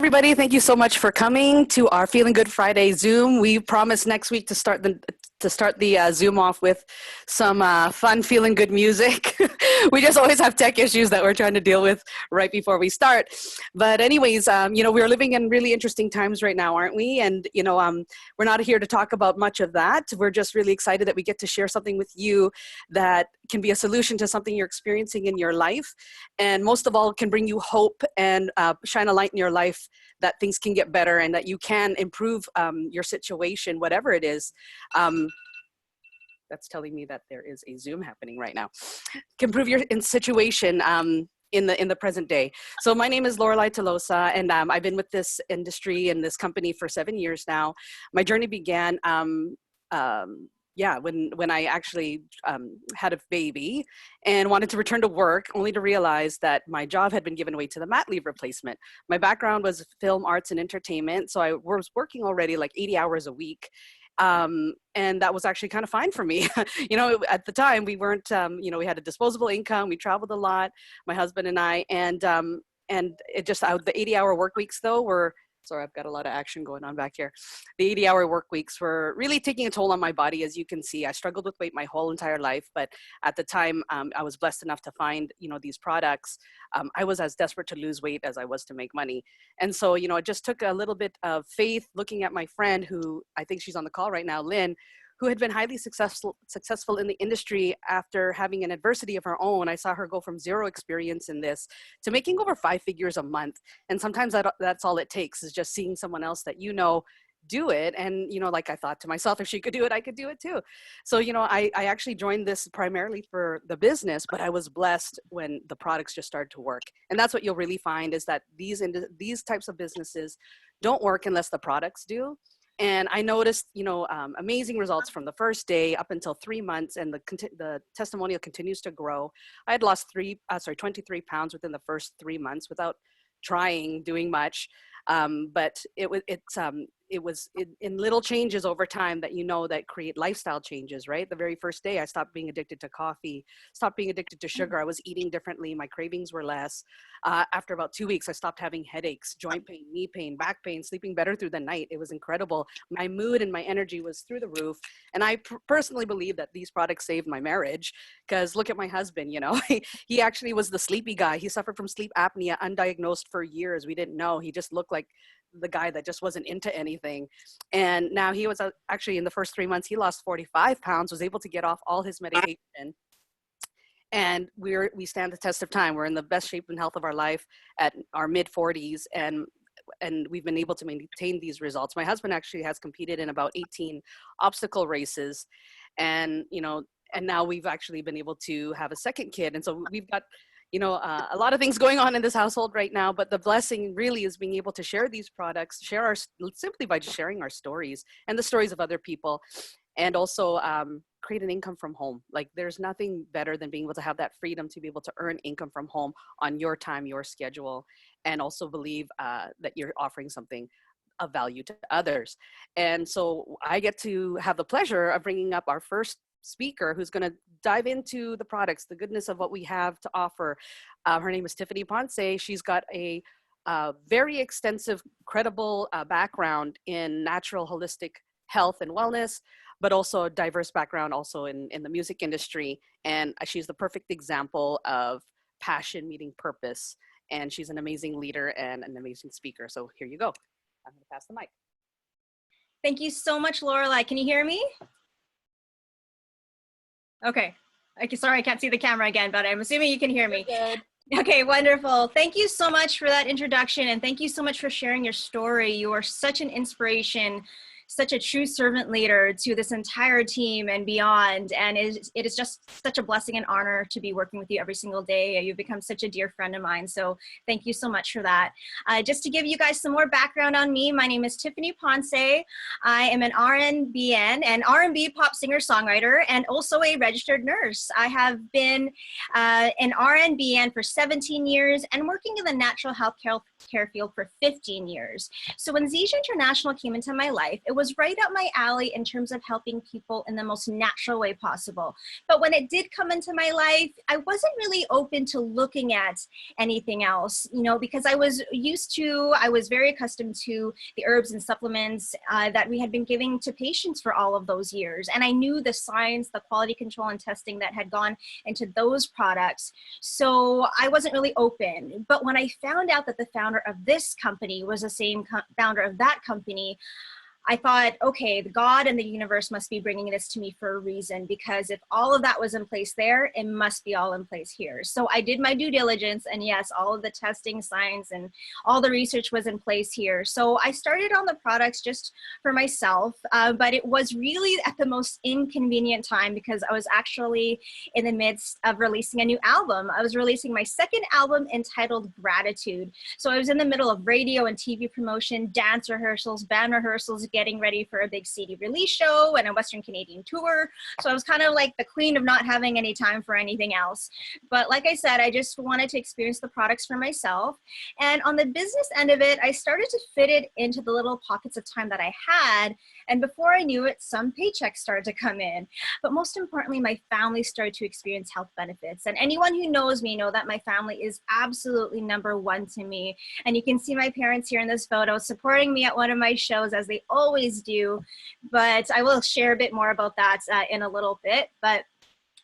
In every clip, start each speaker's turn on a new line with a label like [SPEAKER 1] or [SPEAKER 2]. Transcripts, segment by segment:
[SPEAKER 1] Everybody, thank you so much for coming to our Feeling Good Friday Zoom. We promise next week to start the Zoom off with some fun, feeling good music. We just always have tech issues that we're trying to deal with right before we start. But anyways, we're living in really interesting times right now, aren't we? And we're not here to talk about much of that. We're just really excited that we get to share something with you that can be a solution to something you're experiencing in your life, and most of all, can bring you hope and shine a light in your life that things can get better and that you can improve your situation, whatever it is. That's telling me that there is a Zoom happening right now. Can improve your situation in the present day. So my name is Lorelei Tolosa, and I've been with this industry and this company for 7 years now. My journey began when I actually had a baby and wanted to return to work, only to realize that my job had been given away to the mat leave replacement. My background was film, arts, and entertainment, so I was working already like 80 hours a week. And that was actually kind of fine for me. At the time we weren't, we had a disposable income, we traveled a lot, my husband and I, and it just, the 80-hour work weeks though were, sorry, I've got a lot of action going on back here. The 80-hour work weeks were really taking a toll on my body. As you can see, I struggled with weight my whole entire life, but at the time I was blessed enough to find, these products. I was as desperate to lose weight as I was to make money. And so, it just took a little bit of faith, looking at my friend who, I think she's on the call right now, Lynn, who had been highly successful in the industry after having an adversity of her own. I saw her go from zero experience in this to making over 5 figures a month. And sometimes that's all it takes, is just seeing someone else that do it. And, like I thought to myself, if she could do it, I could do it too. So, I actually joined this primarily for the business, but I was blessed when the products just started to work. And that's what you'll really find, is that these types of businesses don't work unless the products do. And I noticed, amazing results from the first day up until 3 months, and the testimonial continues to grow. I had lost 23 pounds within the first 3 months without doing much. But it was in little changes over time that that create lifestyle changes, right? The very first day I stopped being addicted to coffee, stopped being addicted to sugar. I was eating differently. My cravings were less. After about 2 weeks, I stopped having headaches, joint pain, knee pain, back pain, sleeping better through the night. It was incredible. My mood and my energy was through the roof. And I personally believe that these products saved my marriage, because look at my husband, he actually was the sleepy guy. He suffered from sleep apnea, undiagnosed for years. We didn't know. He just looked like the guy that just wasn't into anything. And now he was actually, in the first 3 months, he lost 45 pounds, was able to get off all his medication. And we stand the test of time. We're in the best shape and health of our life at our mid 40s. And we've been able to maintain these results. My husband actually has competed in about 18 obstacle races. And, and now we've actually been able to have a second kid. And so we've got a lot of things going on in this household right now, but the blessing really is being able to share these products, simply by just sharing our stories and the stories of other people, and also create an income from home. Like, there's nothing better than being able to have that freedom to be able to earn income from home on your time, your schedule, and also believe that you're offering something of value to others. And so I get to have the pleasure of bringing up our first speaker, who's going to dive into the products, the goodness of what we have to offer. Her name is Tiffany Ponce. She's got a very extensive, credible background in natural holistic health and wellness, but also a diverse background also in the music industry. And she's the perfect example of passion meeting purpose. And she's an amazing leader and an amazing speaker. So here you go. I'm going to pass the mic.
[SPEAKER 2] Thank you so much, Lorelei. Can you hear me? Okay. Sorry, I can't see the camera again, but I'm assuming you can hear me. Okay, wonderful. Thank you so much for that introduction, and thank you so much for sharing your story. You are such an inspiration, such a true servant leader to this entire team and beyond. And it is just such a blessing and honor to be working with you every single day. You've become such a dear friend of mine. So thank you so much for that. Just to give you guys some more background on me, my name is Tiffany Ponce. I am an RN-BN, an R&B pop singer-songwriter, and also a registered nurse. I have been an RN-BN for 17 years and working in the natural health care field for 15 years. So when Zija International came into my life, it was right up my alley in terms of helping people in the most natural way possible. But when it did come into my life, I wasn't really open to looking at anything else, you know, because I was very accustomed to the herbs and supplements that we had been giving to patients for all of those years. And I knew the science, the quality control and testing that had gone into those products. So I wasn't really open. But when I found out that the founder of this company was the same founder of that company, I thought, okay, God and the universe must be bringing this to me for a reason, because if all of that was in place there, it must be all in place here. So I did my due diligence, and yes, all of the testing, science, and all the research was in place here. So I started on the products just for myself, but it was really at the most inconvenient time because I was actually in the midst of releasing a new album. I was releasing my second album entitled Gratitude. So I was in the middle of radio and TV promotion, dance rehearsals, band rehearsals, getting ready for a big CD release show and a Western Canadian tour. So I was kind of like the queen of not having any time for anything else. But like I said, I just wanted to experience the products for myself. And on the business end of it, I started to fit it into the little pockets of time that I had. And before I knew it, some paychecks started to come in. But most importantly, my family started to experience health benefits. And anyone who knows me know that my family is absolutely number one to me. And you can see my parents here in this photo supporting me at one of my shows, as they always do. But I will share a bit more about that in a little bit. But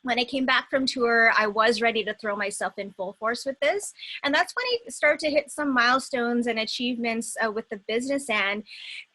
[SPEAKER 2] when I came back from tour, I was ready to throw myself in full force with this. And that's when I started to hit some milestones and achievements with the business end.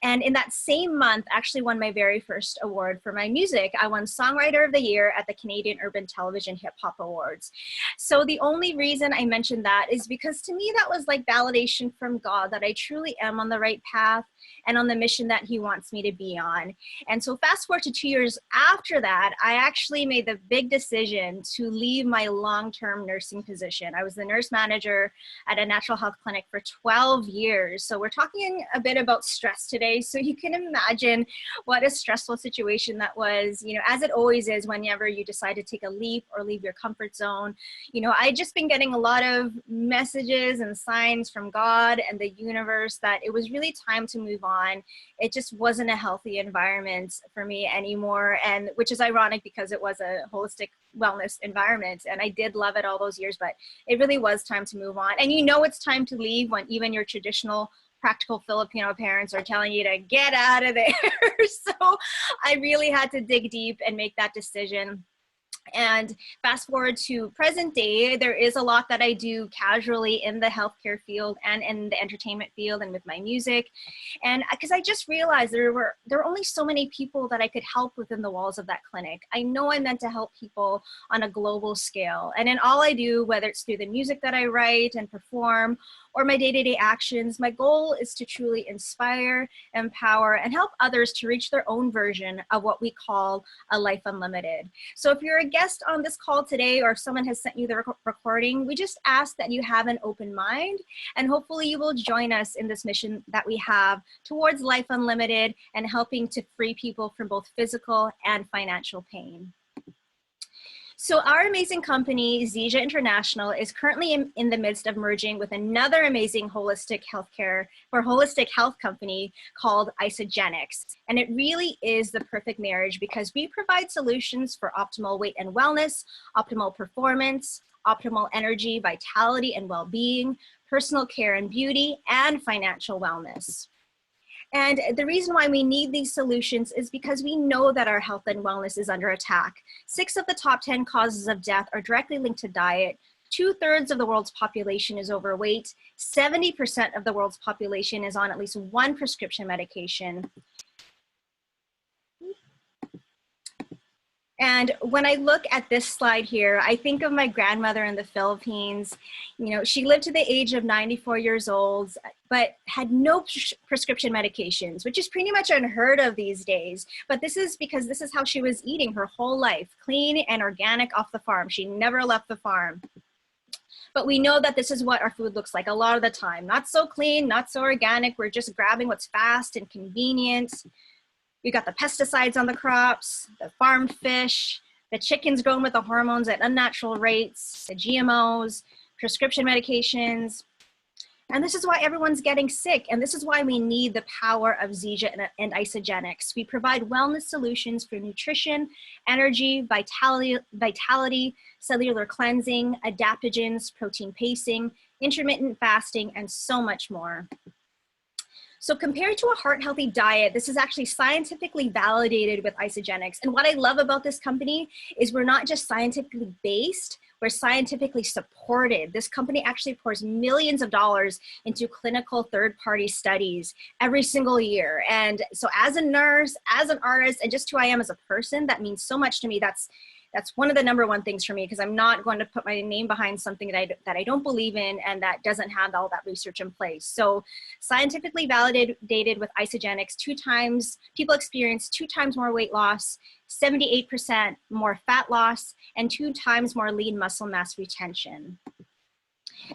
[SPEAKER 2] And in that same month, actually won my very first award for my music. I won Songwriter of the Year at the Canadian Urban Television Hip Hop Awards. So the only reason I mentioned that is because to me, that was like validation from God that I truly am on the right path and on the mission that He wants me to be on. And so fast forward to 2 years after that, I actually made the big decision to leave my long-term nursing position. I was the nurse manager at a natural health clinic for 12 years. So we're talking a bit about stress today. So you can imagine what a stressful situation that was, you know, as it always is whenever you decide to take a leap or leave your comfort zone. You know, I'd just been getting a lot of messages and signs from God and the universe that it was really time to move on. It just wasn't a healthy environment for me anymore. And which is ironic because it was a holistic wellness environment. And I did love it all those years, but it really was time to move on. And you know, it's time to leave when even your traditional practical Filipino parents are telling you to get out of there. So I really had to dig deep and make that decision. And fast forward to present day, there is a lot that I do casually in the healthcare field and in the entertainment field and with my music. And because I just realized there were only so many people that I could help within the walls of that clinic. I know I'm meant to help people on a global scale. And in all I do, whether it's through the music that I write and perform or my day-to-day actions, my goal is to truly inspire, empower, and help others to reach their own version of what we call a life unlimited. So if you're a guest on this call today, or if someone has sent you the recording, we just ask that you have an open mind, and hopefully you will join us in this mission that we have towards life unlimited and helping to free people from both physical and financial pain. So our amazing company, Zija International, is currently in the midst of merging with another amazing holistic health company called Isagenix. And it really is the perfect marriage because we provide solutions for optimal weight and wellness, optimal performance, optimal energy, vitality, and well-being, personal care and beauty, and financial wellness. And the reason why we need these solutions is because we know that our health and wellness is under attack. 6 of the top 10 causes of death are directly linked to diet. 2/3 of the world's population is overweight. 70% of the world's population is on at least one prescription medication. And when I look at this slide here, I think of my grandmother in the Philippines. You know, she lived to the age of 94 years old, but had no prescription medications, which is pretty much unheard of these days. But this is because this is how she was eating her whole life, clean and organic off the farm. She never left the farm. But we know that this is what our food looks like a lot of the time. Not so clean, not so organic. We're just grabbing what's fast and convenient. We got the pesticides on the crops, the farmed fish, the chickens grown with the hormones at unnatural rates, the GMOs, prescription medications. And this is why everyone's getting sick. And this is why we need the power of Zija and Isagenix. We provide wellness solutions for nutrition, energy, vitality, cellular cleansing, adaptogens, protein pacing, intermittent fasting, and so much more. So compared to a heart-healthy diet, this is actually scientifically validated with Isagenix. And what I love about this company is we're not just scientifically based, we're scientifically supported. This company actually pours millions of dollars into clinical third-party studies every single year. And so as a nurse, as an artist, and just who I am as a person, that means so much to me. That's one of the #1 things for me, because I'm not going to put my name behind something that I don't believe in and that doesn't have all that research in place. So scientifically validated with Isagenix, people experience 2 times more weight loss, 78% more fat loss, and 2 times more lean muscle mass retention.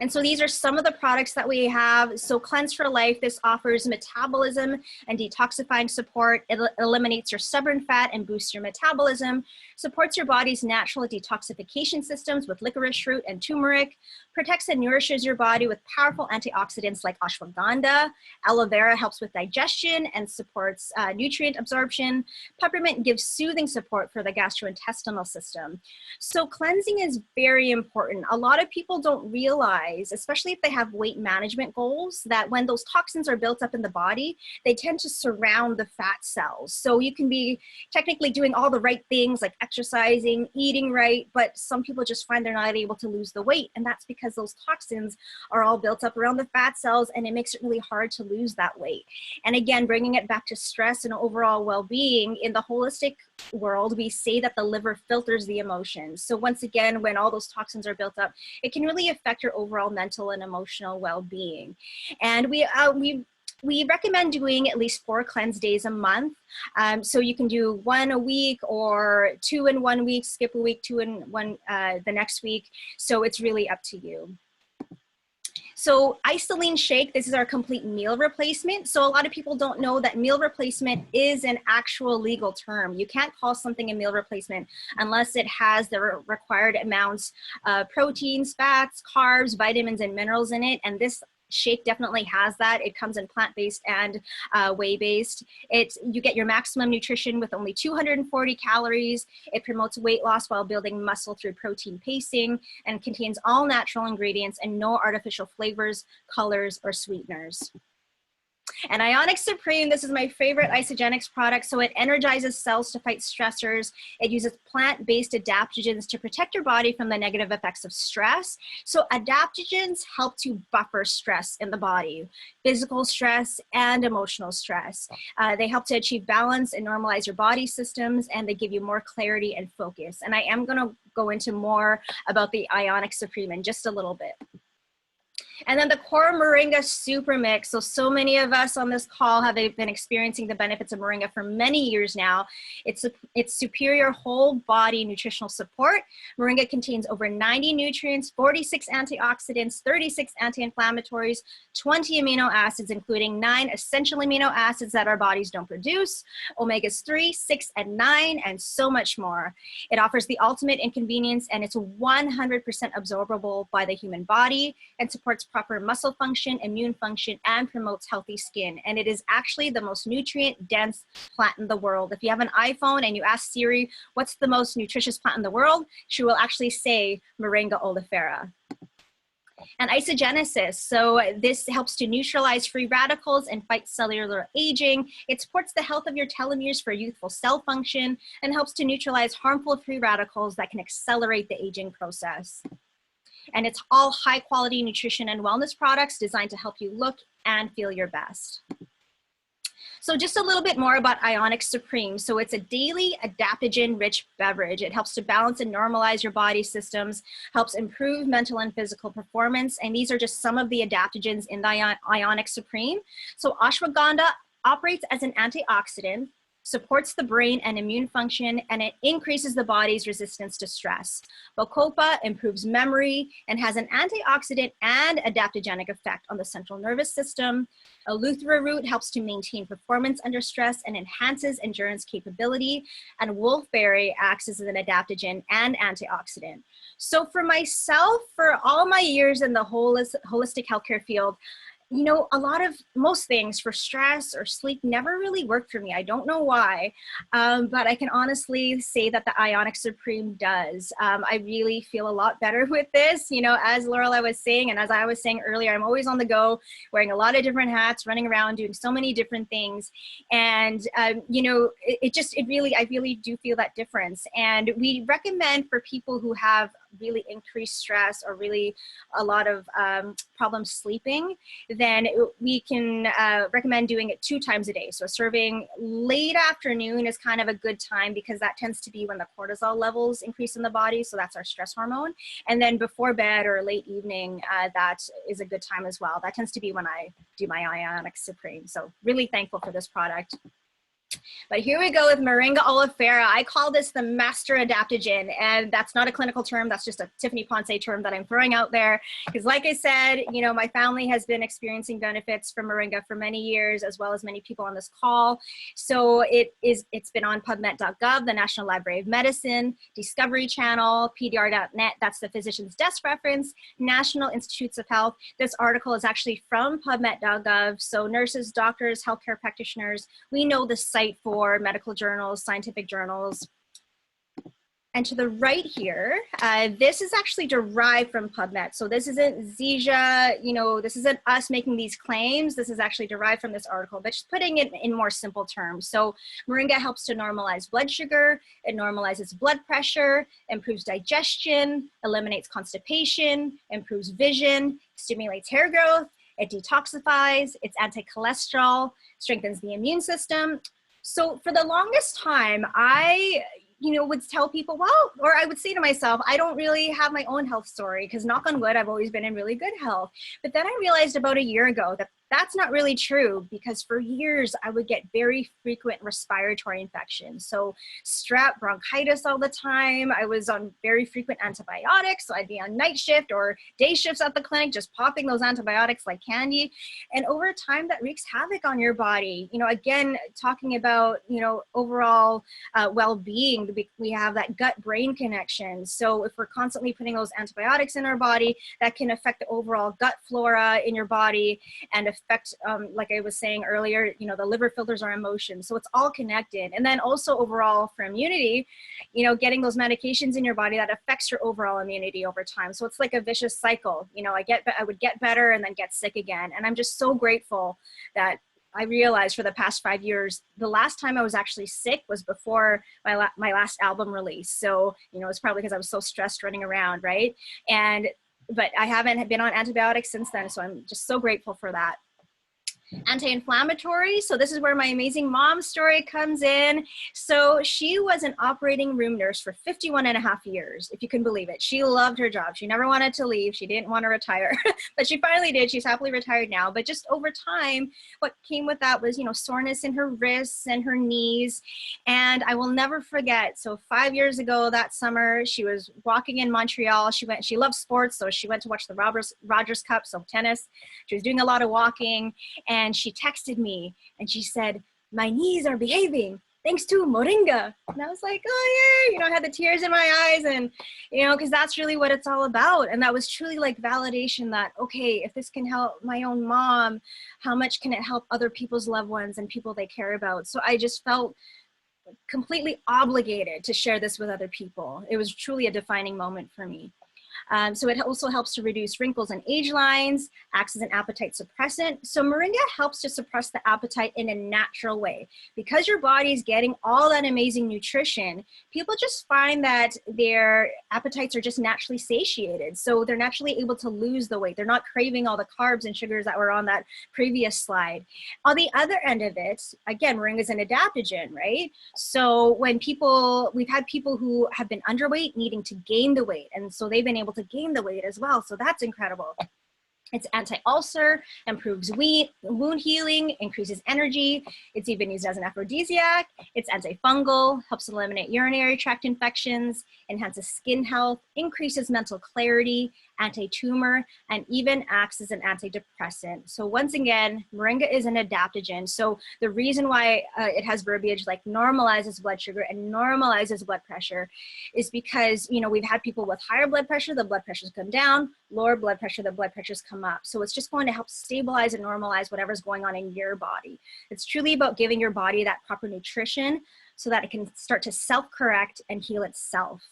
[SPEAKER 2] And so these are some of the products that we have. So Cleanse for Life, this offers metabolism and detoxifying support. It eliminates your stubborn fat and boosts your metabolism, supports your body's natural detoxification systems with licorice root and turmeric, protects and nourishes your body with powerful antioxidants like ashwagandha. Aloe vera helps with digestion and supports nutrient absorption. Peppermint gives soothing support for the gastrointestinal system. So cleansing is very important. A lot of people don't realize, especially if they have weight management goals, that when those toxins are built up in the body, they tend to surround the fat cells. So you can be technically doing all the right things like exercising, eating right, but some people just find they're not able to lose the weight. And that's because those toxins are all built up around the fat cells, and it makes it really hard to lose that weight. And again, bringing it back to stress and overall well-being, in the holistic world, we say that the liver filters the emotions. So once again, when all those toxins are built up, it can really affect your overall mental and emotional well-being. And we recommend doing at least 4 cleanse days a month. So you can do 1 a week or 2 in 1 week, skip a week, 2 in 1 the next week. So it's really up to you. So Isoline Shake, this is our complete meal replacement. So a lot of people don't know that meal replacement is an actual legal term. You can't call something a meal replacement unless it has the required amounts of proteins, fats, carbs, vitamins, and minerals in it. And this shake definitely has that. It comes in plant-based and whey-based. You get your maximum nutrition with only 240 calories. It promotes weight loss while building muscle through protein pacing, and contains all natural ingredients and no artificial flavors, colors, or sweeteners. And Ionic Supreme, this is my favorite Isagenix product. So it energizes cells to fight stressors. It uses plant-based adaptogens to protect your body from the negative effects of stress. So adaptogens help to buffer stress in the body, physical stress and emotional stress. They help to achieve balance and normalize your body systems, and they give you more clarity and focus. And I am going to go into more about the Ionic Supreme in just a little bit. And then the Core Moringa Super Mix. So many of us on this call have been experiencing the benefits of Moringa for many years now. It's superior whole body nutritional support. Moringa contains over 90 nutrients, 46 antioxidants, 36 anti-inflammatories, 20 amino acids, including 9 essential amino acids that our bodies don't produce, omegas 3, 6, and 9, and so much more. It offers the ultimate in convenience, and it's 100% absorbable by the human body, and supports proper muscle function, immune function, and promotes healthy skin. And it is actually the most nutrient-dense plant in the world. If you have an iPhone and you ask Siri, what's the most nutritious plant in the world, she will actually say Moringa oleifera. And isogenesis, so this helps to neutralize free radicals and fight cellular aging. It supports the health of your telomeres for youthful cell function, and helps to neutralize harmful free radicals that can accelerate the aging process. And it's all high quality nutrition and wellness products designed to help you look and feel your best. So just a little bit more about Ionic Supreme. So it's a daily adaptogen-rich beverage. It helps to balance and normalize your body systems, helps improve mental and physical performance. And these are just some of the adaptogens in the Ionic Supreme. So ashwagandha operates as an antioxidant. supports the brain and immune function, and it increases the body's resistance to stress. Bacopa improves memory and has an antioxidant and adaptogenic effect on the central nervous system. Eleuthera root helps to maintain performance under stress and enhances endurance capability. And wolfberry acts as an adaptogen and antioxidant. So for myself, for all my years in the holistic healthcare field, you know, most things for stress or sleep never really worked for me. I don't know why, but I can honestly say that the Ionic Supreme does. I really feel a lot better with this. You know, as Lorelei was saying, and as I was saying earlier, I'm always on the go, wearing a lot of different hats, running around, doing so many different things. And, you know, I really do feel that difference. And we recommend for people who have really increased stress or really a lot of problems sleeping, then we can recommend doing it 2 times a day. So serving late afternoon is kind of a good time because that tends to be when the cortisol levels increase in the body. So that's our stress hormone. And then before bed or late evening, that is a good time as well. That tends to be when I do my Ionic Supreme. So really thankful for this product. But here we go with Moringa oleifera. I call this the master adaptogen, and that's not a clinical term. That's just a Tiffany Ponce term that I'm throwing out there. Because like I said, you know, my family has been experiencing benefits from Moringa for many years, as well as many people on this call. So it's been on PubMed.gov, the National Library of Medicine, Discovery Channel, PDR.net, that's the Physician's Desk reference, National Institutes of Health. This article is actually from PubMed.gov. So nurses, doctors, healthcare practitioners, we know the site for medical journals, scientific journals. And to the right here, this is actually derived from PubMed. So this isn't Zija, you know, this isn't us making these claims. This is actually derived from this article, but just putting it in more simple terms. So Moringa helps to normalize blood sugar. It normalizes blood pressure, improves digestion, eliminates constipation, improves vision, stimulates hair growth. It detoxifies, it's anti-cholesterol, strengthens the immune system. So for the longest time, I would tell people, well, or I would say to myself, I don't really have my own health story because knock on wood, I've always been in really good health. But then I realized about a year ago that that's not really true because for years I would get very frequent respiratory infections. So strep, bronchitis all the time. I was on very frequent antibiotics. So I'd be on night shift or day shifts at the clinic, just popping those antibiotics like candy. And over time that wreaks havoc on your body. You know, again, talking about, overall well-being, we have that gut-brain connection. So if we're constantly putting those antibiotics in our body, that can affect the overall gut flora in your body and affect, like I was saying earlier, the liver filters our emotions. So it's all connected. And then also overall for immunity, getting those medications in your body that affects your overall immunity over time. So it's like a vicious cycle. I would get better and then get sick again. And I'm just so grateful that I realized for the past 5 years, the last time I was actually sick was before my last album release. So, it's probably because I was so stressed running around, right? But I haven't been on antibiotics since then. So I'm just so grateful for that. Anti-inflammatory. So this is where my amazing mom story comes in. So she was an operating room nurse for 51 and a half years, if you can believe it. She loved her job. She never wanted to leave. She didn't want to retire, but she finally did. She's happily retired now. But just over time, what came with that was, soreness in her wrists and her knees. And I will never forget. So 5 years ago that summer, she was walking in Montreal. She loved sports. So she went to watch the Rogers Cup, so tennis. She was doing a lot of walking. And she texted me and she said, my knees are behaving thanks to Moringa. And I was like, oh yeah, I had the tears in my eyes and, because that's really what it's all about. And that was truly like validation that, okay, if this can help my own mom, how much can it help other people's loved ones and people they care about? So I just felt completely obligated to share this with other people. It was truly a defining moment for me. So it also helps to reduce wrinkles and age lines, acts as an appetite suppressant. So Moringa helps to suppress the appetite in a natural way. Because your body is getting all that amazing nutrition, people just find that their appetites are just naturally satiated. So they're naturally able to lose the weight. They're not craving all the carbs and sugars that were on that previous slide. On the other end of it, again, Moringa is an adaptogen, right? So when we've had people who have been underweight needing to gain the weight. And so they've been able to gain the weight as well. So that's incredible. It's anti-ulcer, improves wound healing, increases energy. It's even used as an aphrodisiac. It's antifungal, helps eliminate urinary tract infections, enhances skin health, increases mental clarity, anti-tumor, and even acts as an antidepressant. So once again, moringa is an adaptogen. So the reason why it has verbiage like normalizes blood sugar and normalizes blood pressure is because, you know, we've had people with higher blood pressure, the blood pressures come down, lower blood pressure, the blood pressures come up. So it's just going to help stabilize and normalize whatever's going on in your body. It's truly about giving your body that proper nutrition so that it can start to self-correct and heal itself.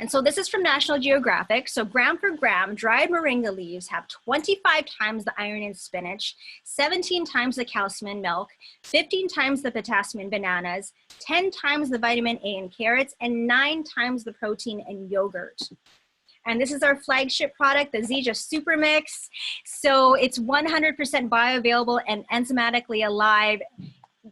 [SPEAKER 2] And so this is from National Geographic. So gram for gram, dried moringa leaves have 25 times the iron in spinach, 17 times the calcium in milk, 15 times the potassium in bananas, 10 times the vitamin A in carrots, and 9 times the protein in yogurt. And this is our flagship product, the Zija Super Mix. So it's 100% bioavailable and enzymatically alive,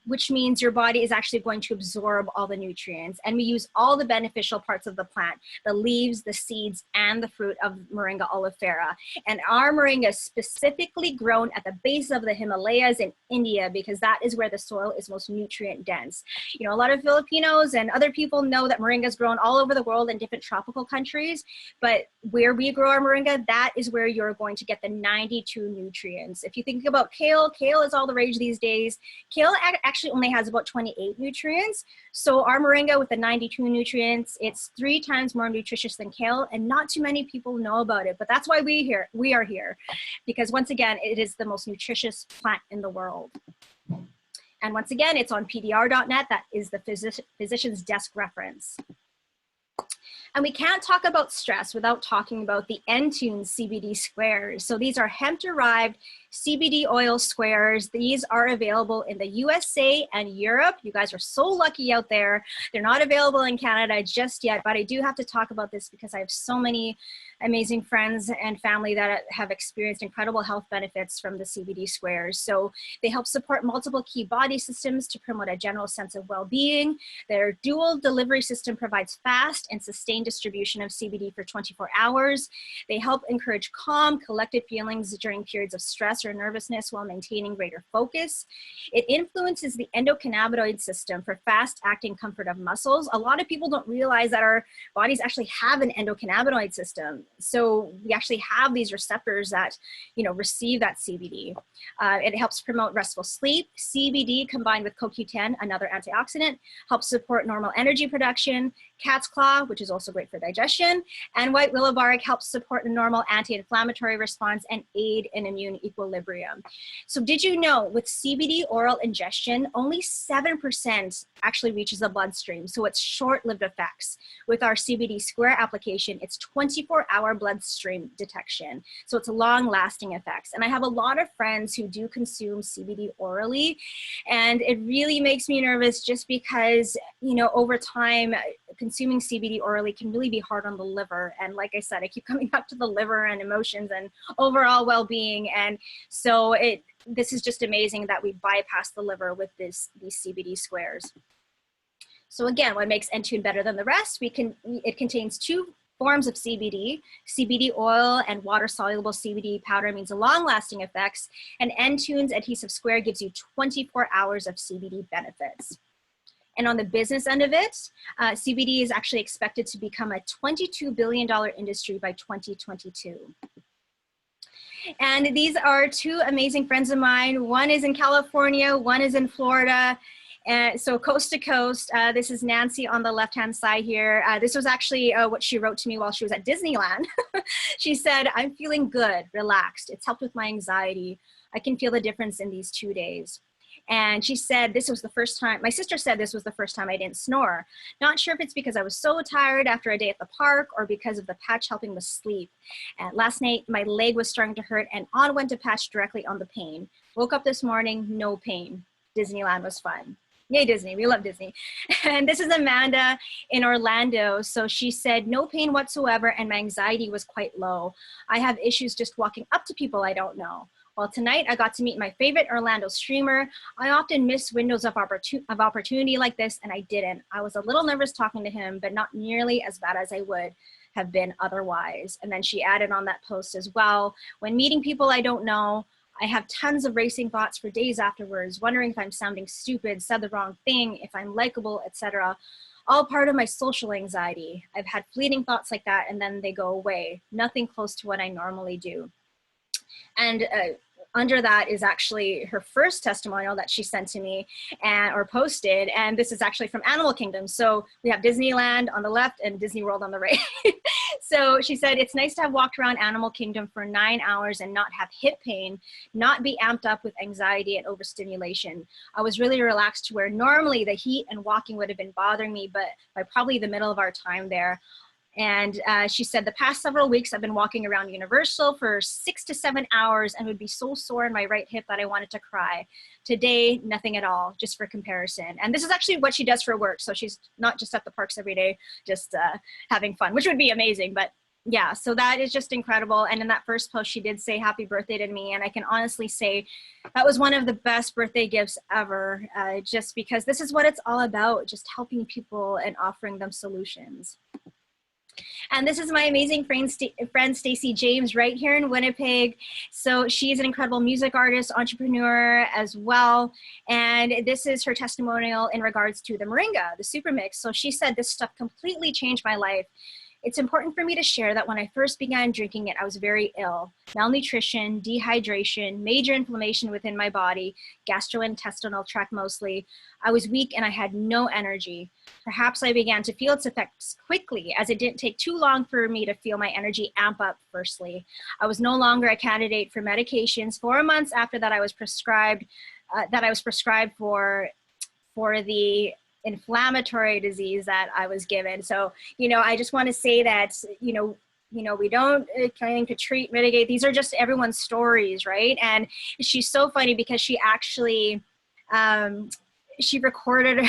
[SPEAKER 2] which means your body is actually going to absorb all the nutrients. And we use all the beneficial parts of the plant, the leaves, the seeds, and the fruit of Moringa oleifera. And our moringa is specifically grown at the base of the Himalayas in India because that is where the soil is most nutrient dense. You know, a lot of Filipinos and other people know that moringa is grown all over the world in different tropical countries, but where we grow our moringa, that is where you're going to get the 92 nutrients. If you think about kale, kale is all the rage these days. Kale actually only has about 28 nutrients. So our moringa with the 92 nutrients, it's 3 times more nutritious than kale, and not too many people know about it. But that's why we are here, because once again, it is the most nutritious plant in the world. And once again, it's on pdr.net. That is the physician's desk reference. And we can't talk about stress without talking about the Entune CBD squares. So these are hemp-derived CBD oil squares. These are available in the USA and Europe. You guys are so lucky out there. They're not available in Canada just yet, but I do have to talk about this because I have so many amazing friends and family that have experienced incredible health benefits from the CBD squares. So they help support multiple key body systems to promote a general sense of well-being. Their dual delivery system provides fast and sustained distribution of CBD for 24 hours. They help encourage calm, collected feelings during periods of stress or nervousness while maintaining greater focus. It influences the endocannabinoid system for fast-acting comfort of muscles. A lot of people don't realize that our bodies actually have an endocannabinoid system. So we actually have these receptors that, you know, receive that CBD. It helps promote restful sleep. CBD combined with CoQ10, another antioxidant, helps support normal energy production. Cat's claw, which is also great for digestion, and white willow bark helps support a normal anti-inflammatory response and aid in immune equilibrium. So did you know with CBD oral ingestion, only 7% actually reaches the bloodstream, so it's short-lived effects. With our CBD square application, it's 24-hour bloodstream detection, so it's long-lasting effects. And I have a lot of friends who do consume CBD orally, and it really makes me nervous just because, you know, over time, consuming CBD orally can really be hard on the liver. And like I said, I keep coming back to the liver and emotions and overall well-being. And so this is just amazing that we bypass the liver with these CBD squares. So again, what makes Entune better than the rest? It contains 2 forms of CBD. CBD oil and water-soluble CBD powder means long-lasting effects. And Entune's adhesive square gives you 24 hours of CBD benefits. And on the business end of it, CBD is actually expected to become a $22 billion industry by 2022. And these are 2 amazing friends of mine. One is in California, one is in Florida. So coast to coast. This is Nancy on the left-hand side here. This was actually what she wrote to me while she was at Disneyland. She said, "I'm feeling good, relaxed. It's helped with my anxiety. I can feel the difference in these 2 days." And she said, this was the first time, my sister said this was the first time I didn't snore. Not sure if it's because I was so tired after a day at the park or because of the patch helping with sleep. And last night, my leg was starting to hurt and on went to patch directly on the pain. Woke up this morning, no pain. Disneyland was fun. Yay, Disney, we love Disney. And this is Amanda in Orlando. So she said, no pain whatsoever and my anxiety was quite low. I have issues just walking up to people I don't know. Well, tonight I got to meet my favorite Orlando streamer. I often miss windows of opportunity like this, and I didn't. I was a little nervous talking to him, but not nearly as bad as I would. have been otherwise. And then she added on that post as well, when meeting people I don't know, I have tons of racing thoughts for days afterwards, wondering if I'm sounding stupid, said the wrong thing, if I'm likable, etc. All part of my social anxiety. I've had fleeting thoughts like that and then they go away. Nothing close to what I normally do. And under that is actually her first testimonial that she sent to me or posted. And this is actually from Animal Kingdom. So we have Disneyland on the left and Disney World on the right. So she said, it's nice to have walked around Animal Kingdom for 9 hours and not have hip pain, not be amped up with anxiety and overstimulation. I was really relaxed to where normally the heat and walking would have been bothering me, but by probably the middle of our time there. And she said, the past several weeks, I've been walking around Universal for 6 to 7 hours and would be so sore in my right hip that I wanted to cry. Today, nothing at all, just for comparison. And this is actually what she does for work. So she's not just at the parks every day, just having fun, which would be amazing. But yeah, so that is just incredible. And in that first post, she did say happy birthday to me. And I can honestly say that was one of the best birthday gifts ever, just because this is what it's all about, just helping people and offering them solutions. And this is my amazing friend Stacey James right here in Winnipeg. So she's an incredible music artist, entrepreneur as well. And this is her testimonial in regards to the Moringa, the super mix. So she said, this stuff completely changed my life. It's important for me to share that when I first began drinking it, I was very ill. Malnutrition, dehydration, major inflammation within my body, gastrointestinal tract mostly. I was weak and I had no energy. Perhaps I began to feel its effects quickly, as it didn't take too long for me to feel my energy amp up firstly. I was no longer a candidate for medications. 4 months after that, I was prescribed for the inflammatory disease that I was given. So, you know, I just want to say that, you know, we don't claim to treat, mitigate. These are just everyone's stories, right? And she's so funny because she actually, she recorded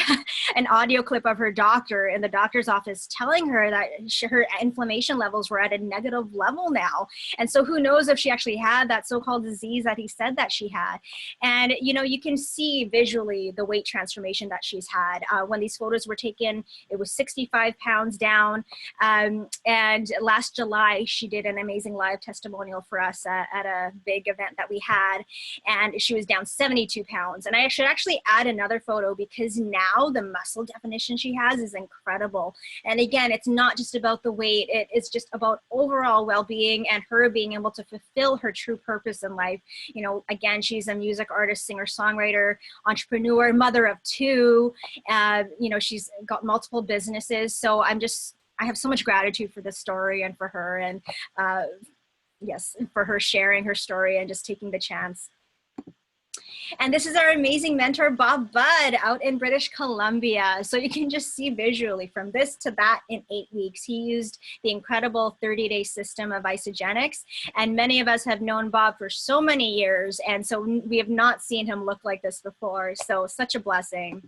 [SPEAKER 2] an audio clip of her doctor in the doctor's office telling her that her inflammation levels were at a negative level now. And so who knows if she actually had that so-called disease that he said that she had. And, you know, you can see visually the weight transformation that she's had. When these photos were taken, it was 65 pounds down. And last July, she did an amazing live testimonial for us at a big event that we had. And she was down 72 pounds. And I should actually add another photo because now the muscle definition she has is incredible. And again, it's not just about the weight, it's just about overall well-being and her being able to fulfill her true purpose in life. You know, again, she's a music artist, singer, songwriter, entrepreneur, mother of 2. You know, she's got multiple businesses. So I have so much gratitude for this story and for her, and yes, for her sharing her story and just taking the chance. And this is our amazing mentor, Bob Budd, out in British Columbia. So you can just see visually from this to that in 8 weeks. He used the incredible 30-day system of Isagenix. And many of us have known Bob for so many years. And so we have not seen him look like this before. So such a blessing.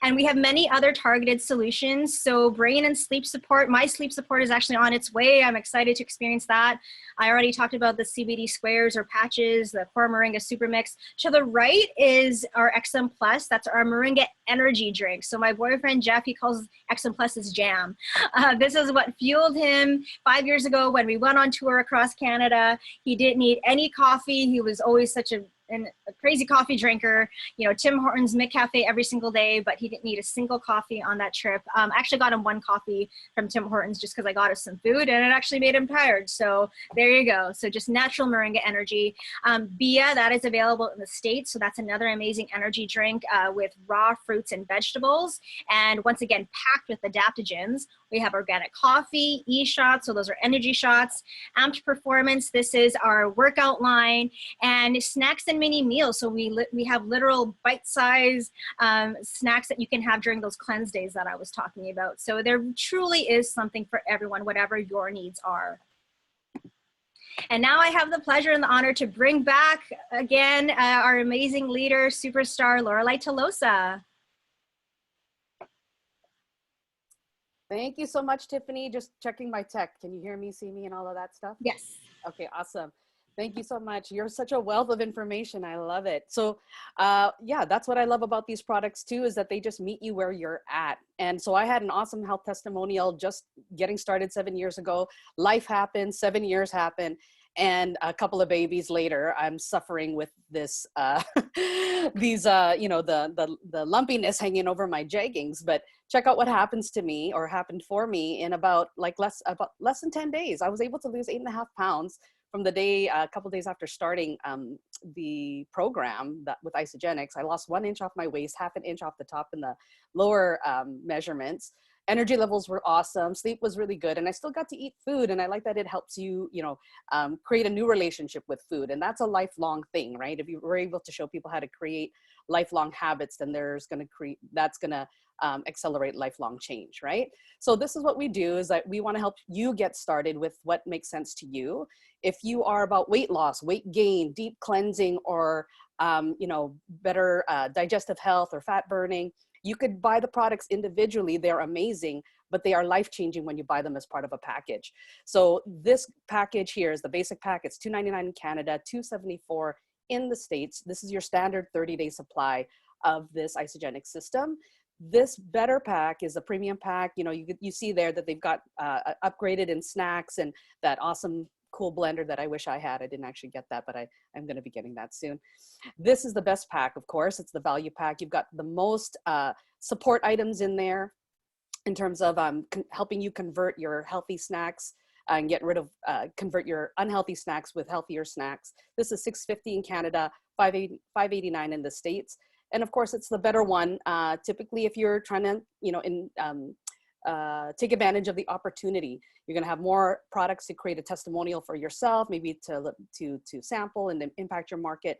[SPEAKER 2] And we have many other targeted solutions. So brain and sleep support. My sleep support is actually on its way. I'm excited to experience that. I already talked about the CBD squares or patches, the Core Moringa Super Mix. To the right is our XM Plus. That's our Moringa energy drink. So my boyfriend, Jeff, he calls XM Plus his jam. This is what fueled him 5 years ago when we went on tour across Canada. He didn't need any coffee. He was always such a crazy coffee drinker, you know, Tim Hortons, McCafe every single day, but he didn't need a single coffee on that trip. I actually got him 1 coffee from Tim Hortons just because I got us some food and it actually made him tired. So there you go. So just natural Moringa energy. Bia, that is available in the States. So that's another amazing energy drink with raw fruits and vegetables. And once again, packed with adaptogens. We have organic coffee, e-shots. So those are energy shots. Amped Performance. This is our workout line, and snacks and mini meals. So we have literal bite-sized snacks that you can have during those cleanse days that I was talking about. So there truly is something for everyone, whatever your needs are. And now I have the pleasure and the honor to bring back again our amazing leader, superstar, Lorelei Tolosa.
[SPEAKER 1] Thank you so much, Tiffany. Just checking my tech. Can you hear me, see me, and all of that stuff?
[SPEAKER 2] Yes.
[SPEAKER 1] Okay, awesome. Thank you so much. You're such a wealth of information. I love it. So, yeah, that's what I love about these products too, is that they just meet you where you're at. And so I had an awesome health testimonial just getting started 7 years ago. Life happened, 7 years happened. And a couple of babies later, I'm suffering with this, these, the lumpiness hanging over my jeggings. But check out what happens to me, or happened for me, in about less than 10 days. I was able to lose 8.5 pounds from the day, a couple days after starting the program with Isagenix. I lost 1 inch off my waist, half an inch off the top and the lower measurements. Energy levels were awesome. Sleep was really good. And I still got to eat food. And I like that it helps you, create a new relationship with food. And that's a lifelong thing, right? If you were able to show people how to create lifelong habits, then that's going to accelerate lifelong change, right? So this is what we do, is that we want to help you get started with what makes sense to you. If you are about weight loss, weight gain, deep cleansing, or better digestive health or fat burning, you could buy the products individually. They're amazing, but they are life-changing when you buy them as part of a package. So this package here is the basic pack. It's $2.99 in Canada, $2.74 in the States. This is your standard 30-day supply of this Isagenix system. This better pack is a premium pack. You see there that they've got upgraded in snacks and that awesome cool blender that I wish I had. I didn't actually get that, but I'm going to be getting that soon. This is the best pack, of course. It's the value pack. You've got the most support items in there in terms of helping you convert your healthy snacks and get rid of, convert your unhealthy snacks with healthier snacks. This is $6.50 in Canada, $5.89 in the States. And of course, it's the better one. Typically, if you're trying to, take advantage of the opportunity, you're going to have more products to create a testimonial for yourself, maybe to sample and then impact your market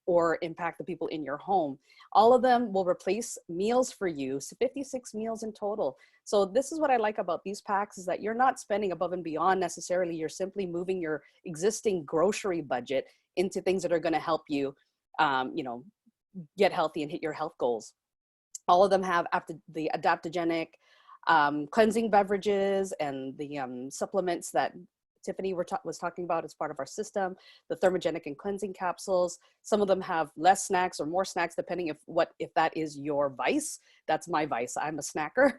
[SPEAKER 1] or impact the people in your home. All of them will replace meals for you, so 56 meals in total. So this is what I like about these packs, is that you're not spending above and beyond necessarily. You're simply moving your existing grocery budget into things that are going to help you, get healthy and hit your health goals. All of them have the adaptogenic cleansing beverages and the supplements that Tiffany was talking about as part of our system, the thermogenic and cleansing capsules. Some of them have less snacks or more snacks, depending if that is your vice. That's my vice. I'm a snacker.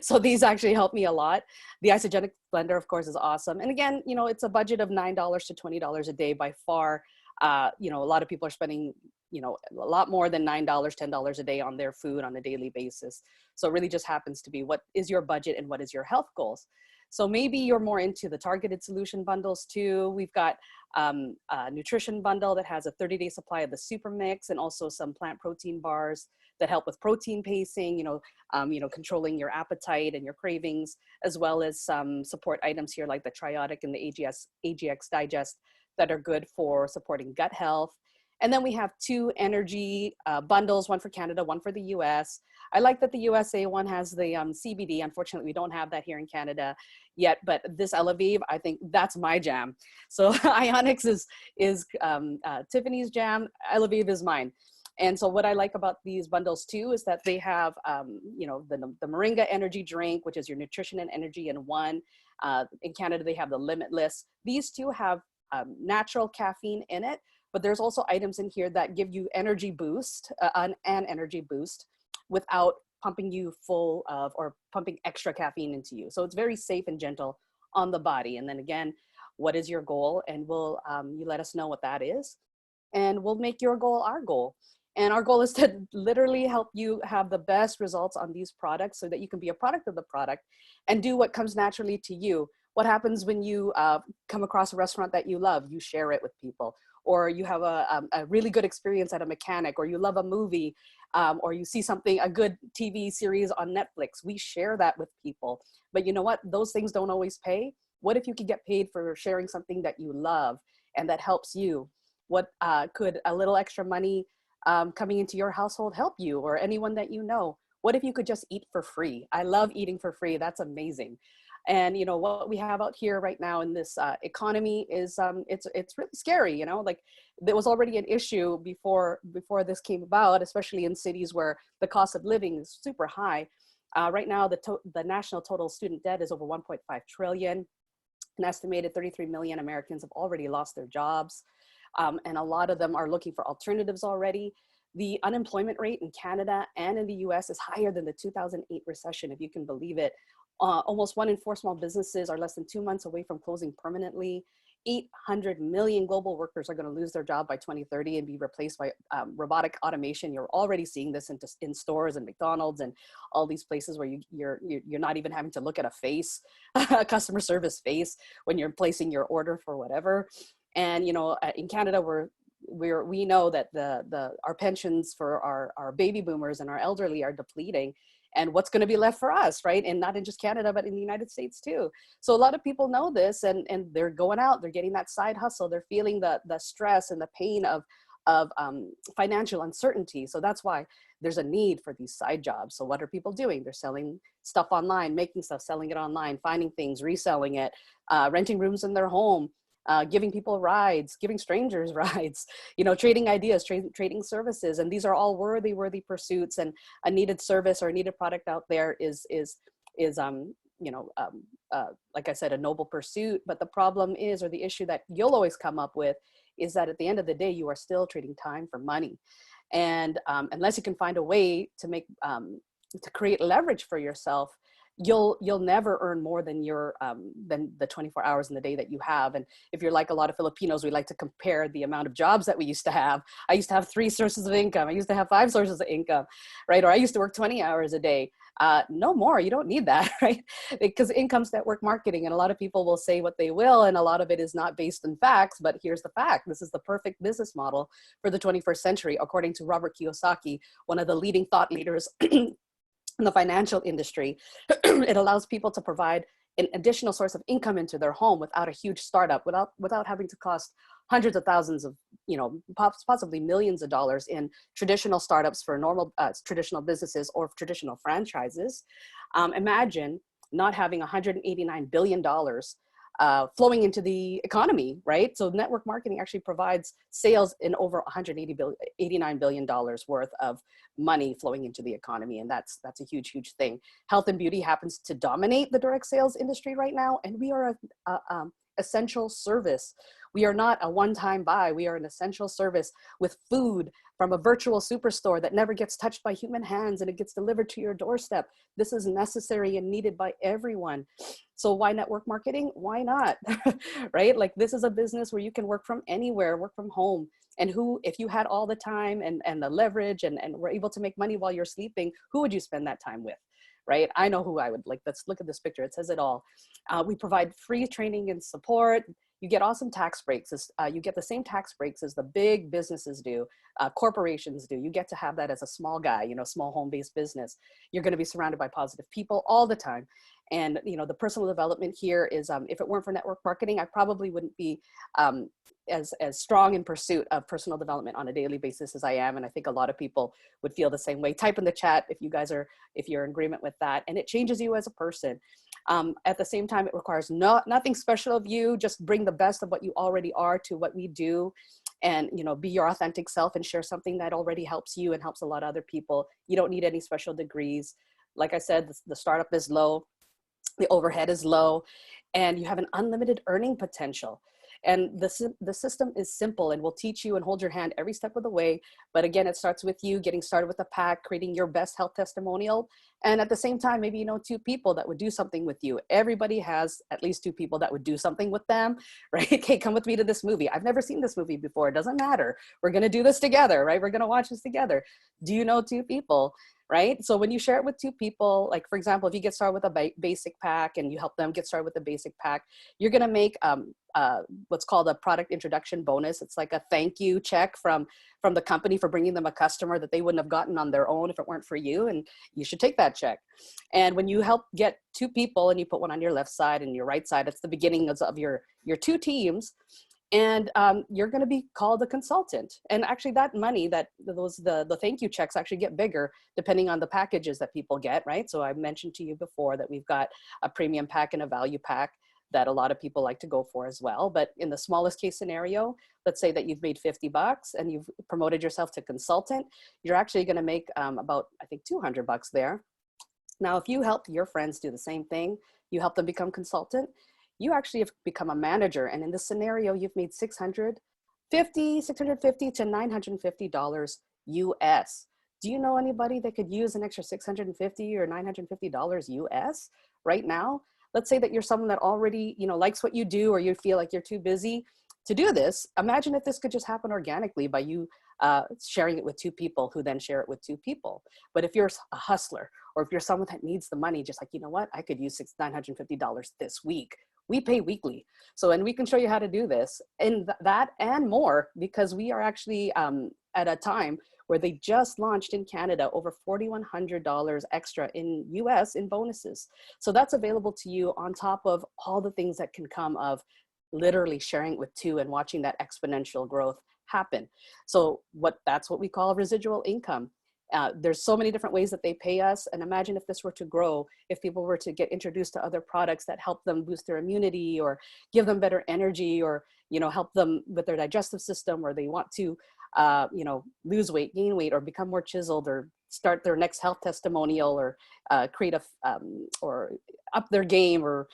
[SPEAKER 1] So these actually help me a lot. The Isagenix blender, of course, is awesome. And again, it's a budget of $9 to $20 a day by far. A lot of people are spending a lot more than $9, $10 a day on their food on a daily basis. So it really just happens to be what is your budget and what is your health goals. So maybe you're more into the targeted solution bundles too. We've got a nutrition bundle that has a 30-day supply of the super mix and also some plant protein bars that help with protein pacing, controlling your appetite and your cravings, as well as some support items here like the Triotic and the AGX Digest that are good for supporting gut health. And then we have 2 energy bundles, one for Canada, one for the US. I like that the USA one has the CBD. Unfortunately, we don't have that here in Canada yet, but this Elevive, I think that's my jam. So Ionix is Tiffany's jam, Elevive is mine. And so what I like about these bundles too is that they have, the Moringa energy drink, which is your nutrition and energy in one. In Canada, they have the Limitless. These 2 have natural caffeine in it, but there's also items in here that give you energy boost, an energy boost without pumping you full of or pumping extra caffeine into you. So it's very safe and gentle on the body. And then again, what is your goal? And you let us know what that is, and we'll make your goal our goal. And our goal is to literally help you have the best results on these products so that you can be a product of the product and do what comes naturally to you. What happens when you come across a restaurant that you love? You share it with people. Or you have a really good experience at a mechanic, or you love a movie, or you see a good TV series on Netflix. We share that with people. But you know what? Those things don't always pay. What if you could get paid for sharing something that you love and that helps you? What could a little extra money coming into your household help you or anyone that you know? What if you could just eat for free? I love eating for free. That's amazing. And what we have out here right now in this economy is it's really scary. Like there was already an issue before this came about, especially in cities where the cost of living is super high. Right now, the national total student debt is over 1.5 trillion. An estimated 33 million Americans have already lost their jobs. And a lot of them are looking for alternatives already. The unemployment rate in Canada and in the US is higher than the 2008 recession, if you can believe it. Almost 1 in 4 small businesses are less than 2 months away from closing permanently. 800 million global workers are going to lose their job by 2030 and be replaced by robotic automation. You're already seeing this in stores and McDonald's and all these places where you're not even having to look at a face, a customer service face, when you're placing your order for whatever. And in Canada, we know that our pensions for our baby boomers and our elderly are depleting, and what's going to be left for us, right? And not in just Canada, but in the United States too. So a lot of people know this, and they're going out, they're getting that side hustle, they're feeling the stress and the pain of financial uncertainty. So that's why there's a need for these side jobs. So what are people doing? They're selling stuff online, making stuff, selling it online, finding things, reselling it, renting rooms in their home, giving people rides, giving strangers rides, trading ideas, trading services. And these are all worthy pursuits, and a needed service or a needed product out there is like I said, a noble pursuit. But the problem is, or the issue that you'll always come up with, is that at the end of the day, you are still trading time for money. And unless you can find a way to to create leverage for yourself, you'll never earn more than than the 24 hours in the day that you have. And if you're like a lot of Filipinos, we like to compare the amount of jobs that we used to have. I used to have 3 sources of income. I used to have 5 sources of income, right? Or I used to work 20 hours a day. No more, you don't need that, right? Because income's network marketing, and a lot of people will say what they will, and a lot of it is not based in facts, but here's the fact. This is the perfect business model for the 21st century, according to Robert Kiyosaki, one of the leading thought leaders in the financial industry. It allows people to provide an additional source of income into their home without a huge startup, without having to cost hundreds of thousands of, possibly millions of dollars in traditional startups for normal traditional businesses or traditional franchises. Imagine not having $189 billion flowing into the economy, right? So network marketing actually provides sales in over $89 billion worth of money flowing into the economy. And that's a huge, huge thing. Health and beauty happens to dominate the direct sales industry right now. And we are an essential service. We are not a one-time buy. We are an essential service with food from a virtual superstore that never gets touched by human hands, and it gets delivered to your doorstep. This is necessary and needed by everyone. So why network marketing? Why not? Right? Like, this is a business where you can work from anywhere, work from home. And if you had all the time and the leverage and were able to make money while you're sleeping, who would you spend that time with? Right? I know who I would. Like, let's look at this picture. It says it all. We provide free training and support. You get awesome tax breaks. You get the same tax breaks as the big businesses do, corporations do. You get to have that as a small guy, small home-based business. You're going to be surrounded by positive people all the time. And, the personal development here is, if it weren't for network marketing, I probably wouldn't be as strong in pursuit of personal development on a daily basis as I am. And I think a lot of people would feel the same way. Type in the chat if you're in agreement with that. And it changes you as a person. At the same time, it requires nothing special of you. Just bring the best of what you already are to what we do, and be your authentic self and share something that already helps you and helps a lot of other people. You don't need any special degrees. Like I said, the startup is low, the overhead is low, and you have an unlimited earning potential. And the system is simple and will teach you and hold your hand every step of the way. But again, it starts with you getting started with a pack, creating your best health testimonial. And at the same time, maybe 2 people that would do something with you. Everybody has at least 2 people that would do something with them, right? Hey, come with me to this movie. I've never seen this movie before. It doesn't matter. We're going to do this together, right? We're going to watch this together. Do you know 2 people? Right? So when you share it with 2 people, like, for example, if you get started with a basic pack and you help them get started with a basic pack, you're going to make what's called a product introduction bonus. It's like a thank you check from the company for bringing them a customer that they wouldn't have gotten on their own if it weren't for you. And you should take that check. And when you help get 2 people and you put one on your left side and your right side, it's the beginning of your 2 teams. And you're going to be called a consultant. And actually that money, the thank you checks actually get bigger depending on the packages that people get, right? So I mentioned to you before that we've got a premium pack and a value pack that a lot of people like to go for as well. But in the smallest case scenario, let's say that you've made $50 and you've promoted yourself to consultant, you're actually going to make about, I think, $200 there. Now, if you help your friends do the same thing, you help them become consultant, you actually have become a manager. And in this scenario, you've made $600, $650 to $950 US. Do you know anybody that could use an extra $650 or $950 US right now? Let's say that you're someone that already, likes what you do, or you feel like you're too busy to do this. Imagine if this could just happen organically by you sharing it with two people who then share it with two people. But if you're a hustler, or if you're someone that needs the money, just like, you know what, I could use $950 this week. We pay weekly. So, and we can show you how to do this and that and more, because we are actually at a time where they just launched in Canada over $4,100 extra in US in bonuses. So that's available to you on top of all the things that can come of literally sharing it with two and watching that exponential growth happen. So that's what we call residual income. There's so many different ways that they pay us. And imagine if this were to grow, if people were to get introduced to other products that help them boost their immunity or give them better energy, or, help them with their digestive system, or they want to, lose weight, gain weight, or become more chiseled, or start their next health testimonial, or create or up their game, or,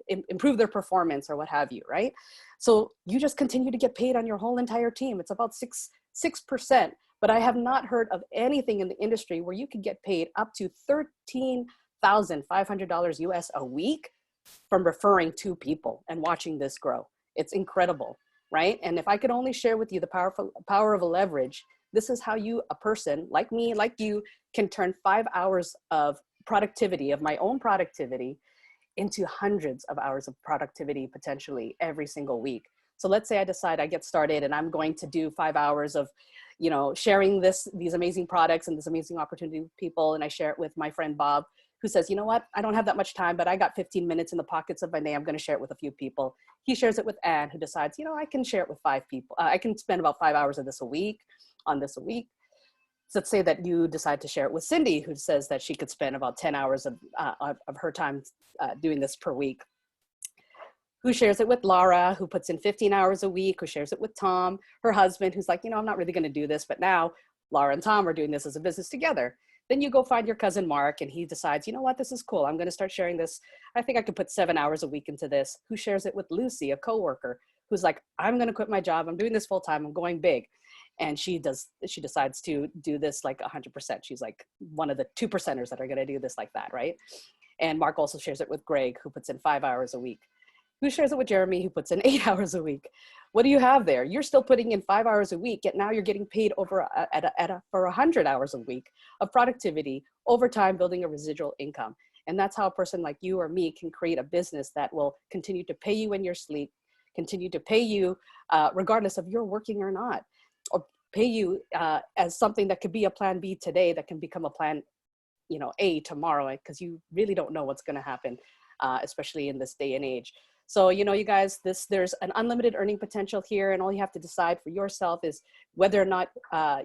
[SPEAKER 1] improve their performance, or what have you, right? So you just continue to get paid on your whole entire team. It's about 6%. But I have not heard of anything in the industry where you could get paid up to $13,500 US a week from referring two people and watching this grow. It's incredible, right? And if I could only share with you the power of a leverage, this is how a person like me, like you, can turn 5 hours of productivity, of my own productivity, into hundreds of hours of productivity potentially every single week. So let's say I decide I get started and I'm going to do 5 hours of, sharing these amazing products and this amazing opportunity with people. And I share it with my friend Bob, who says, you know what, I don't have that much time, but I got 15 minutes in the pockets of my day. I'm going to share it with a few people. He shares it with Anne, who decides, I can share it with 5 people. I can spend about 5 hours of this a week on this a week. So let's say that you decide to share it with Cindy, who says that she could spend about 10 hours of her time doing this per week. Who shares it with Laura, who puts in 15 hours a week, who shares it with Tom, her husband, who's like, I'm not really going to do this, but now Laura and Tom are doing this as a business together. Then you go find your cousin Mark, and he decides, you know what, this is cool. I'm going to start sharing this. I think I could put 7 hours a week into this. Who shares it with Lucy, a coworker, who's like, I'm going to quit my job. I'm doing this full time. I'm going big. And she decides to do this like 100%. She's like one of the 2%ers that are going to do this like that, right? And Mark also shares it with Greg, who puts in 5 hours a week. Who shares it with Jeremy, who puts in 8 hours a week? What do you have there? You're still putting in 5 hours a week, yet now you're getting paid for 100 hours a week of productivity, over time, building a residual income. And that's how a person like you or me can create a business that will continue to pay you in your sleep, continue to pay you regardless of you're working or not, or pay you as something that could be a plan B today that can become a plan, A tomorrow, because you really don't know what's going to happen, especially in this day and age. So, you guys, there's an unlimited earning potential here, and all you have to decide for yourself is whether or not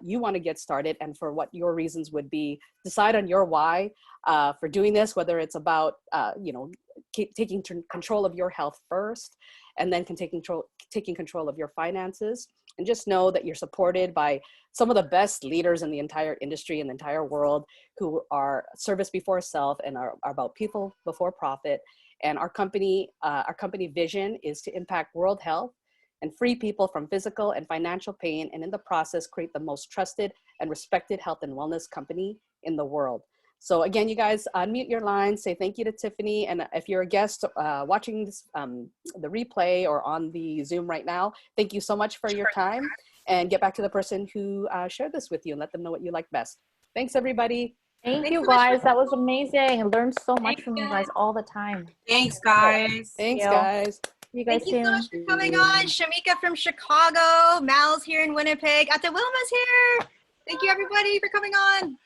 [SPEAKER 1] you want to get started, and for what your reasons would be. Decide on your why for doing this, whether it's about, taking control of your health first, and then taking control of your finances. And just know that you're supported by some of the best leaders in the entire industry and the entire world, who are service before self and are about people before profit. And our company vision is to impact world health and free people from physical and financial pain, and in the process, create the most trusted and respected health and wellness company in the world. So again, you guys, unmute your lines, say thank you to Tiffany. And if you're a guest watching this, the replay or on the Zoom right now, thank you so much for your time, and get back to the person who shared this with you and let them know what you like best. Thanks, everybody.
[SPEAKER 3] Thank you guys. That was amazing. I learned so much from you guys all the time.
[SPEAKER 4] Thanks, guys.
[SPEAKER 1] Thanks, guys.
[SPEAKER 3] See you guys soon.
[SPEAKER 2] Thank you so much for coming on. Shamika from Chicago, Mal's here in Winnipeg, Ate Wilma's here. Thank you, everybody, for coming on.